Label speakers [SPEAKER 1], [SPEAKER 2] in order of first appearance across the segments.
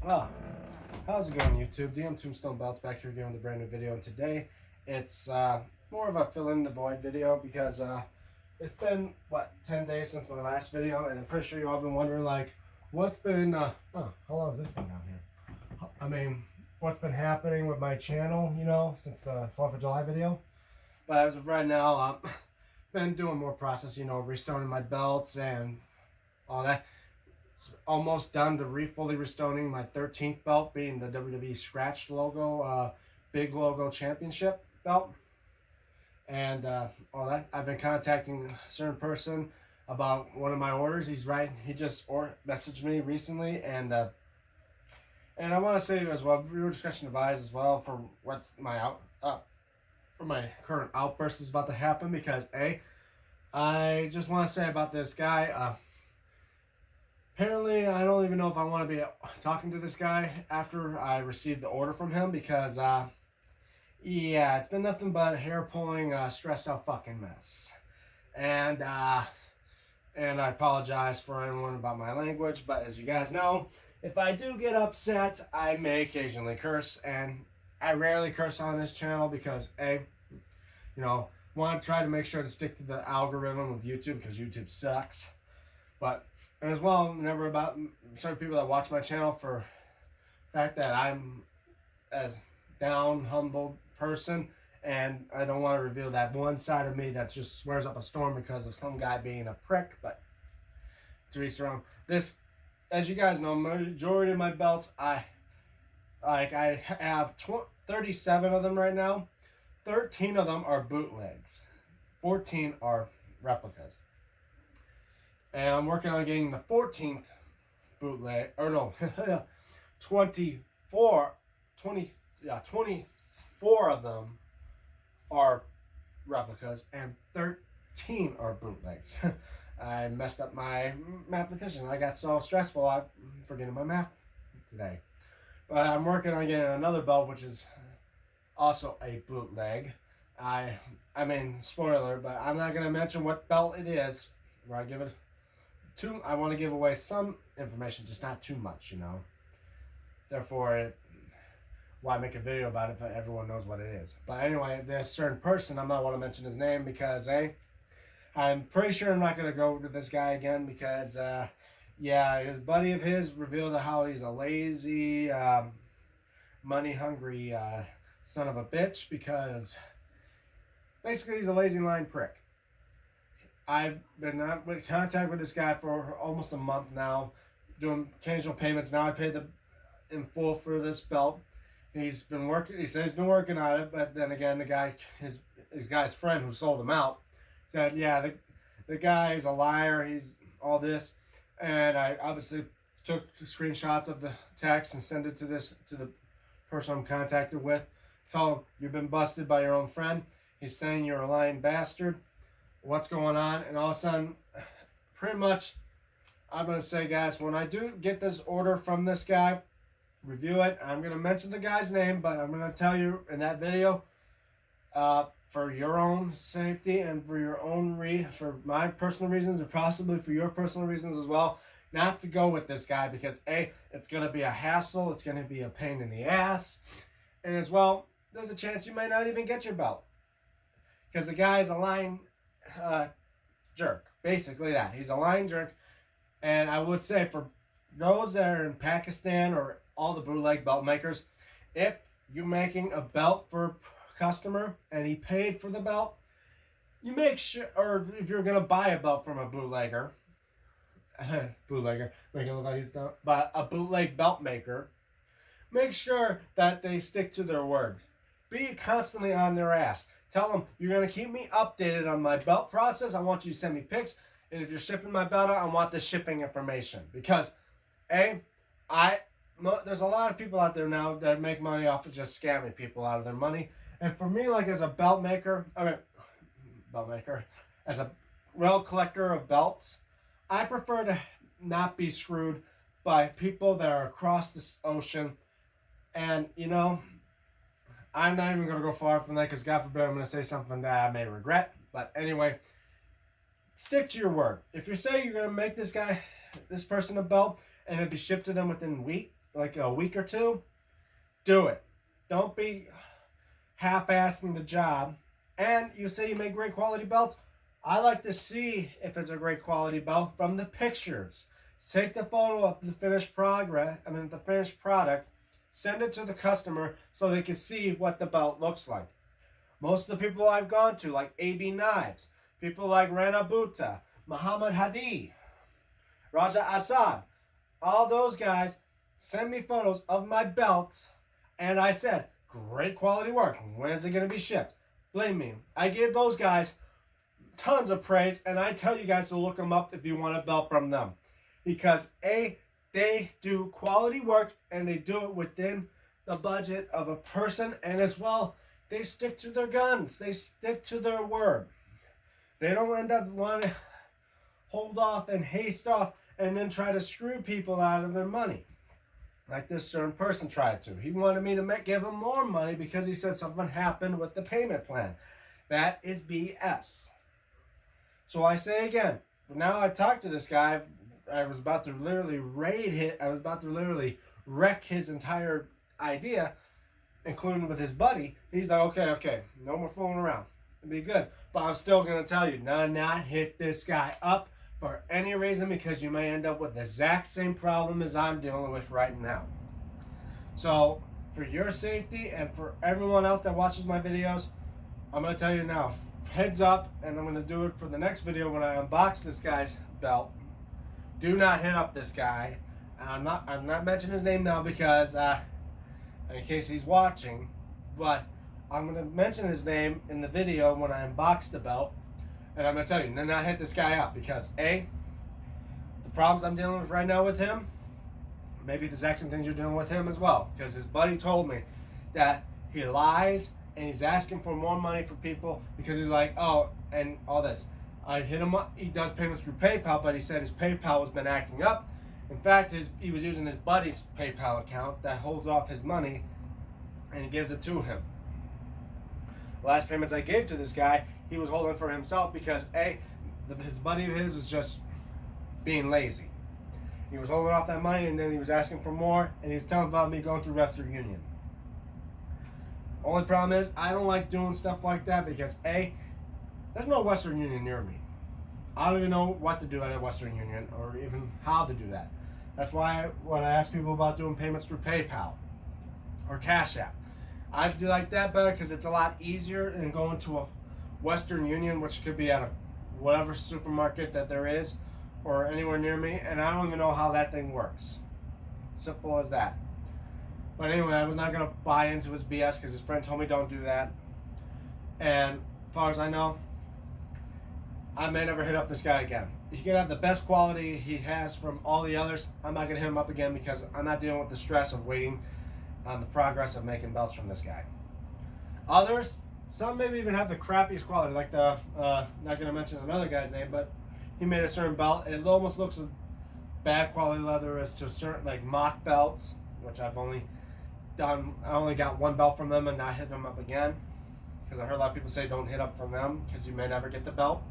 [SPEAKER 1] Oh, how's it going, YouTube? DM Tombstone Belts back here again with a brand new video, and today it's more of a fill in the void video because it's been, what, 10 days since my last video, and I'm pretty sure you all been wondering, like, what's been, how long has this been down here? I mean, what's been happening with my channel, you know, since the 4th of July video? But as of right now, been doing more process, you know, restoring my belts and all that. Almost done to fully restoring my 13th belt, being the WWE Scratch logo, big logo championship belt, and all that. I've been contacting a certain person about one of my orders. He's right. He just messaged me recently, and I want to say as well, viewer discussion advised as well for what's my for my current outburst is about to happen, because I just want to say about this guy. Apparently, I don't even know if I want to be talking to this guy after I received the order from him, because, yeah, it's been nothing but a hair-pulling, stressed out fucking mess. And I apologize for anyone about my language, but as you guys know, if I do get upset, I may occasionally curse, and I rarely curse on this channel because, you know, want to try to make sure to stick to the algorithm of YouTube, because YouTube sucks. But... and as well, remember about certain people that watch my channel for the fact that I'm as down, humble person, and I don't want to reveal that one side of me that just swears up a storm because of some guy being a prick. But to each their own. This, as you guys know, majority of my belts, I have 37 of them right now. 13 of them are bootlegs. 14 are replicas. And I'm working on getting the 14th bootleg, or no, 24 of them are replicas, and 13 are bootlegs. I messed up my mathematician. I got so stressful, I'm forgetting my math today. But I'm working on getting another belt, which is also a bootleg. I mean, spoiler, but I'm not going to mention what belt it is, where I give it... I want to give away some information, just not too much, you know. Therefore, why make a video about it if everyone knows what it is? But anyway, there's a certain person, I'm not want to mention his name because, I'm pretty sure I'm not going to go to this guy again because, yeah, his buddy of his revealed how he's a lazy, money-hungry son of a bitch, because basically he's a lazy lying prick. I've been in contact with this guy for almost a month now, doing occasional payments. Now I paid in full for this belt. He's been working. He said he's been working on it, but then again, the guy, his guy's friend who sold him out, said, "Yeah, the guy is a liar. He's all this," and I obviously took screenshots of the text and sent it to the person I'm contacted with. Told him, "You've been busted by your own friend. He's saying you're a lying bastard. What's going on?" And all of a sudden, pretty much, I'm going to say, guys, when I do get this order from this guy, review it. I'm going to mention the guy's name, but I'm going to tell you in that video, for your own safety and for your own for my personal reasons, and possibly for your personal reasons as well, not to go with this guy, because it's going to be a hassle, it's going to be a pain in the ass, and as well, there's a chance you might not even get your belt, because the guy is a lying jerk. Basically that. He's a lying jerk. And I would say for those that are in Pakistan or all the bootleg belt makers, if you're making a belt for a customer and he paid for the belt, you make sure, or if you're going to buy a belt from a bootlegger, making it look like he's done, but a bootleg belt maker, make sure that they stick to their word. Be constantly on their ass. Tell them, you're going to keep me updated on my belt process. I want you to send me pics. And if you're shipping my belt out, I want the shipping information. Because, there's a lot of people out there now that make money off of just scamming people out of their money. And for me, like as a as a real collector of belts, I prefer to not be screwed by people that are across this ocean. And, you know, I'm not even going to go far from that, because God forbid I'm going to say something that I may regret. But anyway, stick to your word. If you say you're going to make this person a belt and it'll be shipped to them within like a week or two, do it. Don't be half-assing the job. And you say you make great quality belts. I like to see if it's a great quality belt from the pictures. Take the photo of the finished the finished product, send it to the customer so they can see what the belt looks like. Most of the people I've gone to, like AB Knives, people like Rana Butta, Muhammad Hadi, Raja Assad, all those guys send me photos of my belts, and I said, great quality work. When is it going to be shipped? Believe me, I give those guys tons of praise, and I tell you guys to look them up if you want a belt from them. Because A, they do quality work, and they do it within the budget of a person, and as well, they stick to their guns. They stick to their word. They don't end up wanting to hold off and haste off and then try to screw people out of their money. Like this certain person tried to. He wanted me to give him more money because he said something happened with the payment plan. That is BS. So I say again, now I talked to this guy. I was about to literally wreck his entire idea, including with his buddy. He's like, okay, no more fooling around. It'll be good. But I'm still going to tell you, not hit this guy up for any reason, because you may end up with the exact same problem as I'm dealing with right now. So, for your safety and for everyone else that watches my videos, I'm going to tell you now, heads up, and I'm going to do it for the next video when I unbox this guy's belt. Do not hit up this guy. I'm not mentioning his name now because in case he's watching, but I'm going to mention his name in the video when I unbox the belt. And I'm going to tell you, do not hit this guy up because A, the problems I'm dealing with right now with him, maybe the exact same things you're doing with him as well. Because his buddy told me that he lies and he's asking for more money for people because he's like, oh, and all this. I hit him up. He does payments through PayPal, but he said his PayPal has been acting up. In fact, he was using his buddy's PayPal account that holds off his money and he gives it to him. The last payments I gave to this guy, he was holding for himself because A, his buddy of his was just being lazy. He was holding off that money and then he was asking for more, and he was telling about me going through Western Union. Only problem is I don't like doing stuff like that because A, there's no Western Union near me. I don't even know what to do at a Western Union or even how to do that. That's why when I ask people about doing payments through PayPal or Cash App, I do like that better because it's a lot easier than going to a Western Union, which could be at a whatever supermarket that there is or anywhere near me, and I don't even know how that thing works. Simple as that. But anyway, I was not going to buy into his BS because his friend told me don't do that. And as far as I know, I may never hit up this guy again. He can have the best quality he has from all the others. I'm not going to hit him up again because I'm not dealing with the stress of waiting on the progress of making belts from this guy. Others, some maybe even have the crappiest quality, like the, not going to mention another guy's name, but he made a certain belt. It almost looks as bad quality leather as to certain, like mock belts, which I only got one belt from them and not hit them up again. Because I heard a lot of people say don't hit up from them because you may never get the belt.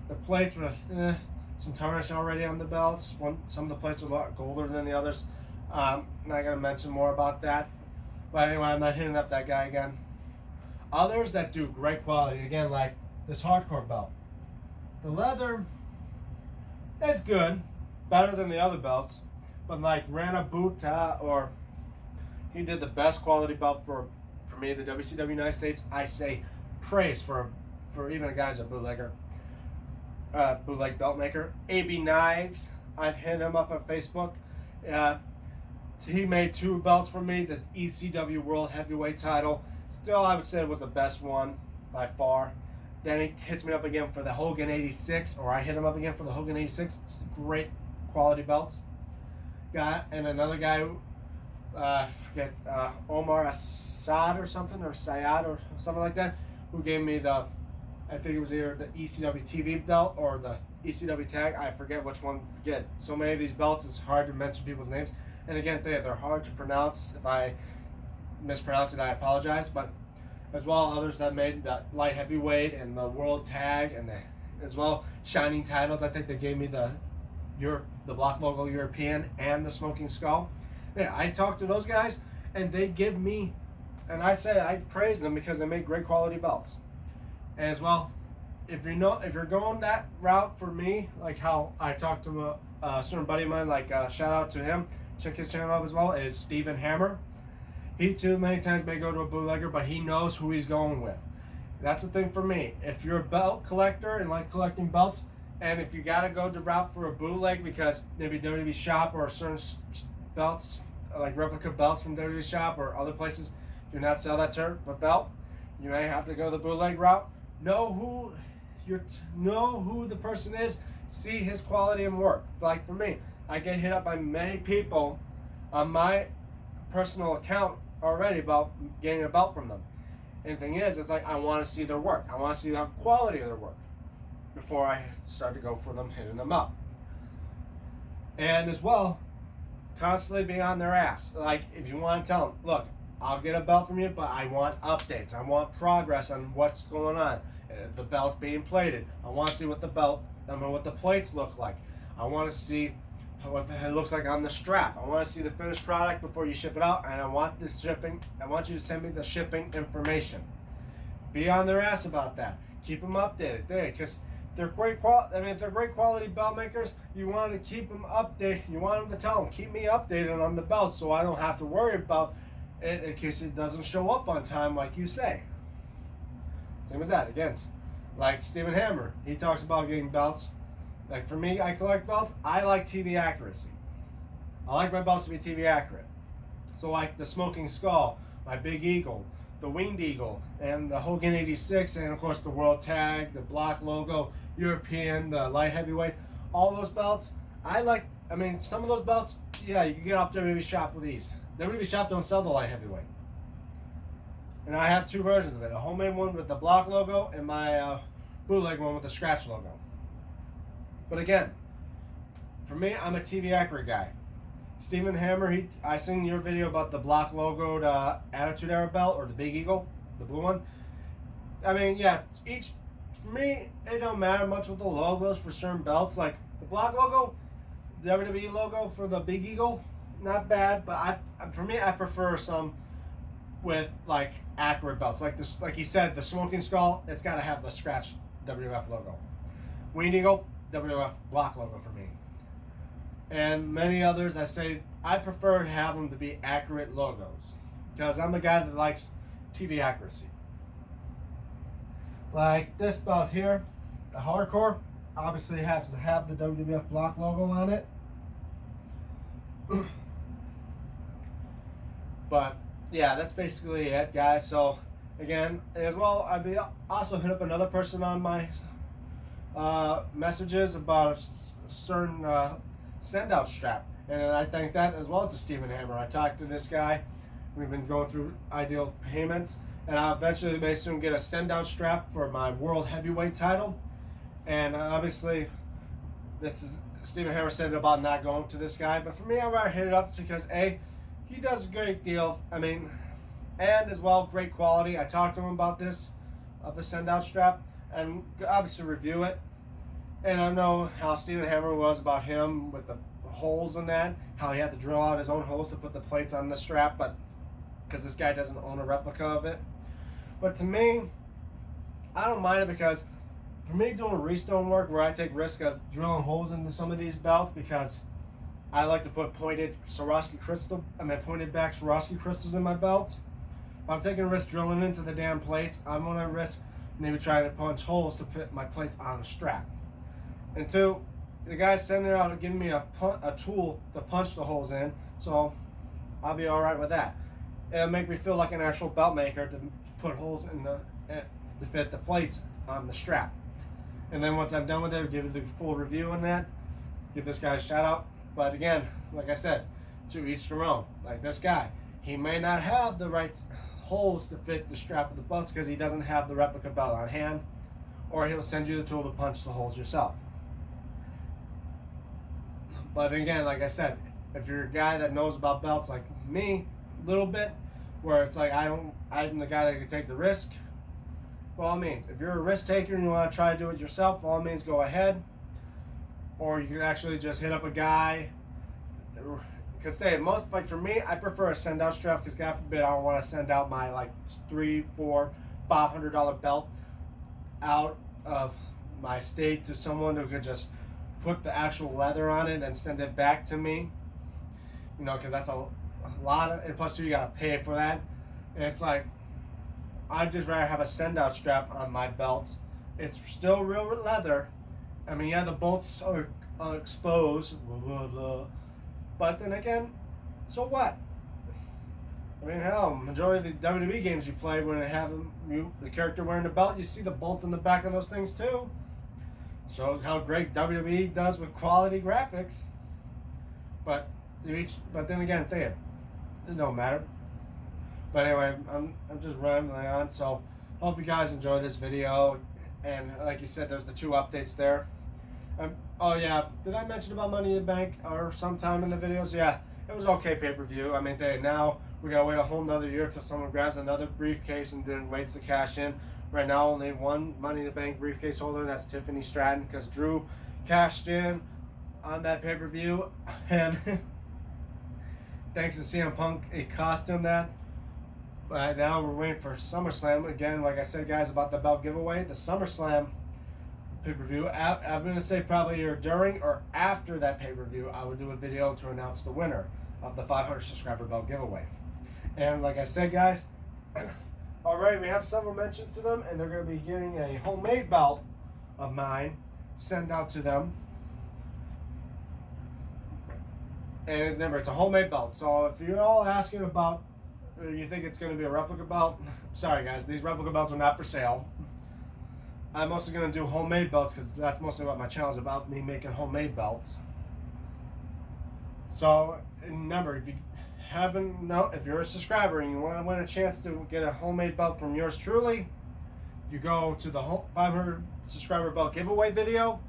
[SPEAKER 1] The plates were some tarnish already on the belts. Some of the plates are a lot golder than the others. I'm not going to mention more about that. But anyway, I'm not hitting up that guy again. Others that do great quality, again, like this hardcore belt. The leather, it's good. Better than the other belts. But like Rana Butta, or he did the best quality belt for me, the WCW United States. I say praise for even a guy who's a bootlegger. Bootleg belt maker. AB Knives, I've hit him up on Facebook. He made 2 belts for me, the ECW World Heavyweight title. Still, I would say it was the best one by far. Then he hits me up again for the Hogan 86, or I hit him up again for the Hogan 86. It's great quality belts. And another guy, I forget, Omar Assad or something, or Syed or something like that, who gave me the, I think it was either the ECW TV belt or the ECW tag. I forget which one. Again, so many of these belts, it's hard to mention people's names. And again, they're hard to pronounce. If I mispronounce it, I apologize. But as well, others that made the light heavyweight and the world tag, and as well shining titles. I think they gave me the Block Logo European and the Smoking Skull. Yeah, I talk to those guys, and they give me, and I praise them because they make great quality belts. And as well, if you're going that route for me, like how I talked to a certain buddy of mine, like shout out to him, check his channel out as well, is Stephen Hammer. He too many times may go to a bootlegger, but he knows who he's going with. That's the thing for me. If you're a belt collector and like collecting belts, and if you gotta go the route for a bootleg because maybe WWE Shop or certain belts, like replica belts from WWE Shop or other places, do not sell that type of belt, you may have to go the bootleg route. Know who the person is. See his quality and work. Like for me, I get hit up by many people on my personal account already about getting a belt from them. And the thing is, it's like I want to see their work. I want to see the quality of their work before I start to go for them, hitting them up. And as well, constantly be on their ass. Like if you want to tell them, look, I'll get a belt from you, but I want updates. I want progress on what's going on. The belt's being plated. I want to see what what the plates look like. I want to see what it looks like on the strap. I want to see the finished product before you ship it out, and I want you to send me the shipping information. Be on their ass about that. Keep them updated, because they're great quality. I mean, if they're great quality belt makers, you want to keep them updated. You want them to tell them, keep me updated on the belt, so I don't have to worry about it in case it doesn't show up on time, like you say. Same as that. Again, like Stephen Hammer, he talks about getting belts. Like for me, I collect belts. I like TV accuracy. I like my belts to be TV accurate. So like the Smoking Skull, my Big Eagle, the Winged Eagle, and the Hogan 86, and of course the World Tag, the Block logo, European, the light heavyweight, all those belts. I mean, some of those belts, yeah, you can get off WWE Shop with these. WWE Shop don't sell the light heavyweight. And I have two versions of it. A homemade one with the Block logo and my bootleg one with the scratch logo. But again, for me, I'm a TV accurate guy. Stephen Hammer, I seen your video about the Block logoed Attitude Era belt, or the Big Eagle, the blue one. I mean, yeah, for me, it don't matter much with the logos for certain belts. Like the Block logo, the WWE logo for the Big Eagle, not bad, but for me, I prefer some with like accurate belts. Like this, like he said, the Smoking Skull, it's got to have the scratch WF logo. Winged Eagle, WF Block logo for me. And many others, I prefer to have them to be accurate logos, because I'm the guy that likes TV accuracy. Like this belt here, the Hardcore, obviously has to have the WWF Block logo on it. But yeah, that's basically it, guys. So again, as well, I also hit up another person on my messages about a certain send out strap, and I thank that as well to Stephen Hammer. I talked to this guy. We've been going through ideal payments, and I eventually may soon get a send out strap for my world heavyweight title. And obviously, Stephen Hammer said about not going to this guy, but for me, I'd rather hit it up because he does a great deal. I mean, and as well, great quality. I talked to him about this, of the send out strap, and obviously review it. And I know how Stephen Hammer was about him with the holes in that, how he had to drill out his own holes to put the plates on the strap, but because this guy doesn't own a replica of it. But to me, I don't mind it, because for me doing restone work where I take risk of drilling holes into some of these belts, because I like to put pointed back Swarovski crystals in my belts. If I'm taking a risk drilling into the damn plates, I'm going to risk maybe trying to punch holes to fit my plates on the strap. And two, the guy's sending out and giving me a tool to punch the holes in, so I'll be all right with that. It'll make me feel like an actual belt maker to put holes in to fit the plates on the strap. And then once I'm done with it, I'll give it a full review on that. Give this guy a shout out. But again, like I said, to each their own. Like this guy, he may not have the right holes to fit the strap of the belts because he doesn't have the replica belt on hand, or he'll send you the tool to punch the holes yourself. But again, like I said, if you're a guy that knows about belts like me a little bit, where it's like I'm the guy that can take the risk, by all means. If you're a risk taker and you want to try to do it yourself, by all means go ahead. Or you can actually just hit up a guy because they most, like for me, I prefer a send out strap because God forbid I don't want to send out my like $300, $400, $500 belt out of my state to someone who could just put the actual leather on it and send it back to me. You know, because that's a lot of, and plus you gotta pay for that. And it's like, I'd just rather have a send out strap on my belts. It's still real leather. I mean, yeah, the bolts are exposed, blah, blah, blah. But then again, so what? I mean, hell, majority of the WWE games you play, when they have the character wearing the belt, you see the bolts in the back of those things too. Shows how great WWE does with quality graphics. But then again, it don't matter. But anyway, I'm just rambling on. So hope you guys enjoy this video. And like you said, there's the 2 updates there. Oh yeah, did I mention about Money in the Bank or sometime in the videos? Yeah, it was okay pay-per-view. I mean, now we gotta wait a whole nother year till someone grabs another briefcase and then waits to cash in. Right now, only one Money in the Bank briefcase holder, and that's Tiffany Stratton, because Drew cashed in on that pay-per-view, and thanks to CM Punk, it cost him that. But now we're waiting for SummerSlam. Again, like I said, guys, about the belt giveaway, the SummerSlam pay-per-view. I'm going to say probably either during or after that pay-per-view, I would do a video to announce the winner of the 500 subscriber belt giveaway. And like I said, guys, alright, we have several mentions to them, and they're going to be getting a homemade belt of mine sent out to them. And remember, it's a homemade belt. So if you're all asking about, you think it's going to be a replica belt, sorry guys, these replica belts are not for sale. I'm mostly going to do homemade belts because that's mostly what my channel is about, me making homemade belts. So remember, if you're a subscriber and you want to win a chance to get a homemade belt from yours truly, you go to the 500 subscriber belt giveaway video,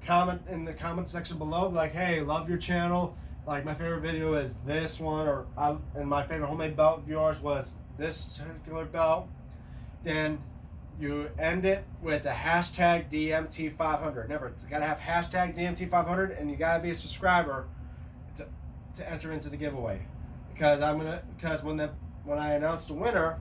[SPEAKER 1] comment in the comment section below, like, hey, love your channel, like my favorite video is this one, or and my favorite homemade belt of yours was this particular belt. Then you end it with the hashtag DMT500. Remember, it's got to have hashtag DMT500, and you got to be a subscriber to enter into the giveaway. Because when I announce the winner,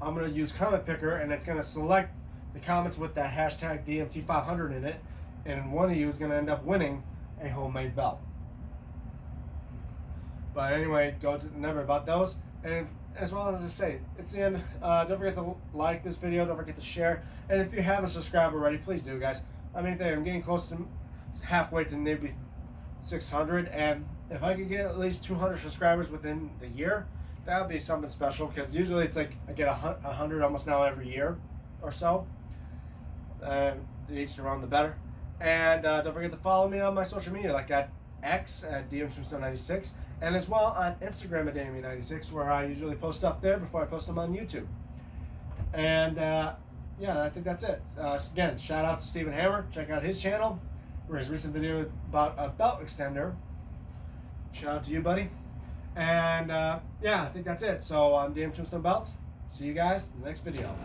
[SPEAKER 1] I'm gonna use Comment Picker, and it's gonna select the comments with that hashtag DMT500 in it, and one of you is gonna end up winning a homemade belt. But anyway, remember about those, and as well as I say, it's the end. Don't forget to like this video. Don't forget to share, and if you haven't subscribed already, please do, guys. I mean, I'm getting close to halfway to maybe 600, and if I could get at least 200 subscribers within the year, that would be something special, because usually it's like I get 100 almost now every year or so. Each around the better. And don't forget to follow me on my social media, like at X at DMTombstone96, and as well on Instagram at DME96, where I usually post up there before I post them on YouTube. And yeah, I think that's it. Again, shout out to Stephen Hammer. Check out his channel for his recent video about a belt extender. Shout out to you, buddy. And yeah, I think that's it. So I'm DM Tombstone Belts. See you guys in the next video.